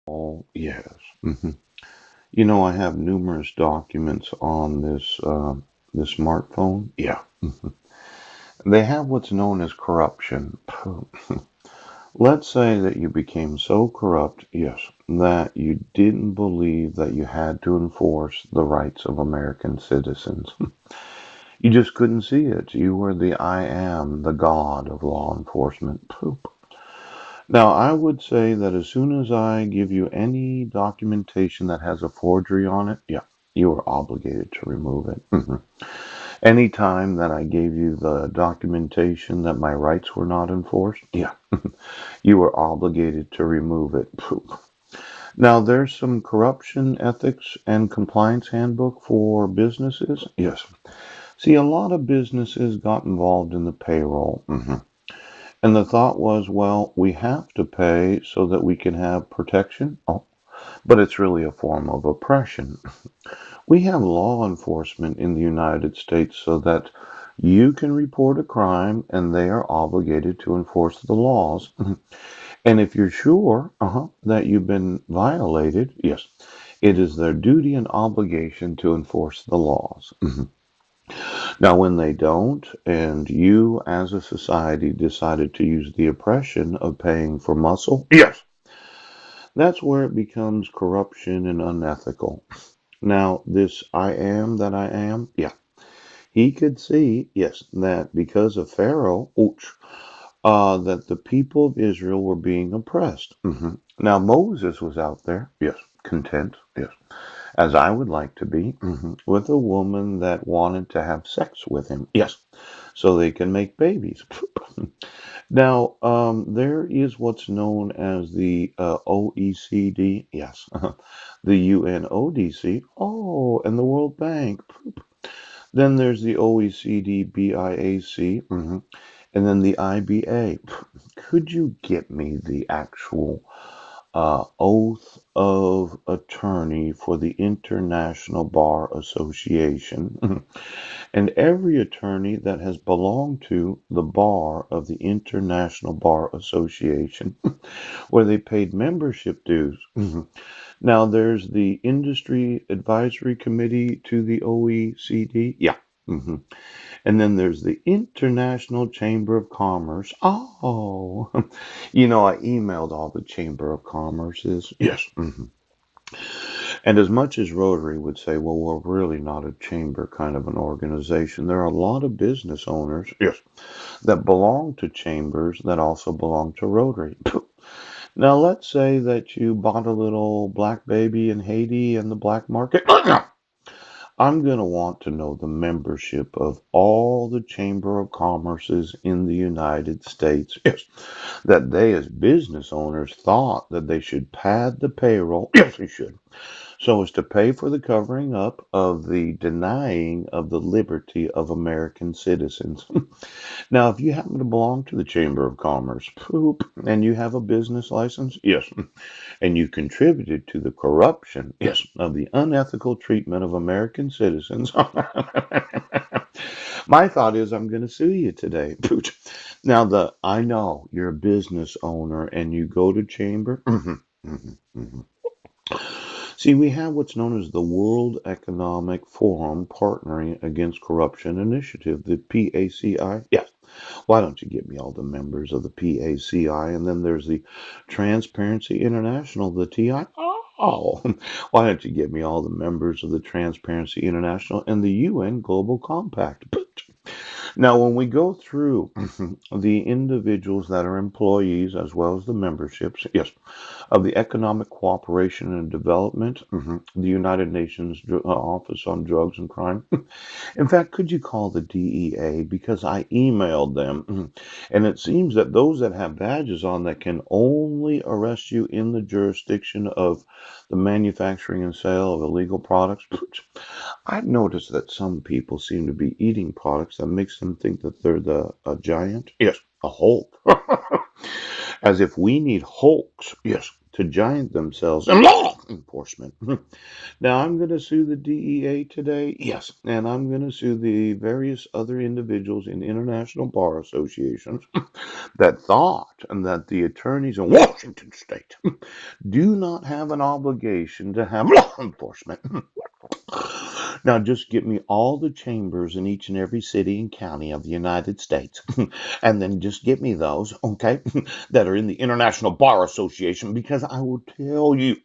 Oh, yes. I have numerous documents on this smartphone. Yeah. They have what's known as corruption. Let's say that you became so corrupt, yes, that you didn't believe that you had to enforce the rights of American citizens. You just couldn't see it. You were the I am, the God of law enforcement. Poop. Now, I would say that as soon as I give you any documentation that has a forgery on it, yeah, you are obligated to remove it. Anytime that I gave you the documentation that my rights were not enforced, yeah, you were obligated to remove it. Poop. Now, there's some corruption ethics and compliance handbook for businesses. Yes. See, a lot of businesses got involved in the payroll. And the thought was, well, we have to pay so that we can have protection. Oh, but it's really a form of oppression. We have law enforcement in the United States so that you can report a crime and they are obligated to enforce the laws. And if you're sure that you've been violated, yes, it is their duty and obligation to enforce the laws. Now, when they don't, and you as a society decided to use the oppression of paying for muscle, yes, that's where it becomes corruption and unethical. Now, this I am that I am, yeah, he could see, yes, that because of Pharaoh, ouch, that the people of Israel were being oppressed. Now, Moses was out there, yes, content, yes, as I would like to be, with a woman that wanted to have sex with him, yes, so they can make babies. Now, there is what's known as the OECD, yes, the UNODC, oh, and the World Bank. Then there's the OECD BIAC, and then the IBA. Could you get me the actual oath of attorney for the International Bar Association? And every attorney that has belonged to the bar of the International Bar Association, where they paid membership dues. Now, there's the Industry Advisory Committee to the OECD. Yeah. hmm And then there's the International Chamber of Commerce. Oh, I emailed all the Chamber of Commerces. Yes. And as much as Rotary would say, well, we're really not a chamber kind of an organization, there are a lot of business owners, yes, that belong to chambers that also belong to Rotary. Now, let's say that you bought a little black baby in Haiti in the black market. I'm going to want to know the membership of all the Chamber of Commerces in the United States. Yes, that they, as business owners, thought that they should pad the payroll. Yes, they should, so as to pay for the covering up of the denying of the liberty of American citizens. Now, if you happen to belong to the Chamber of Commerce, poop, and you have a business license, yes, and you contributed to the corruption, yes, of the unethical treatment of American citizens, my thought is I'm going to sue you today. Pooch. Now, I know you're a business owner and you go to chamber. See, we have what's known as the World Economic Forum Partnering Against Corruption Initiative, the PACI. Yes. Why don't you get me all the members of the PACI? And then there's the Transparency International, the TI. Oh, why don't you get me all the members of the Transparency International and the UN Global Compact? Now, when we go through the individuals that are employees as well as the memberships, yes, of the Economic Cooperation and Development, the United Nations Office on Drugs and Crime. In fact, could you call the DEA? Because I emailed them, and it seems that those that have badges on that can only arrest you in the jurisdiction of the manufacturing and sale of illegal products. I've noticed that some people seem to be eating products that makes them think that they're a giant. Yes, a Hulk. As if we need Hulks. Yes. to giant themselves in law enforcement. Now, I'm going to sue the DEA today, yes, and I'm going to sue the various other individuals in international bar associations that thought and that the attorneys in Washington state do not have an obligation to have law enforcement. Now, just get me all the chambers in each and every city and county of the United States, and then just get me those, okay, that are in the International Bar Association, because I will tell you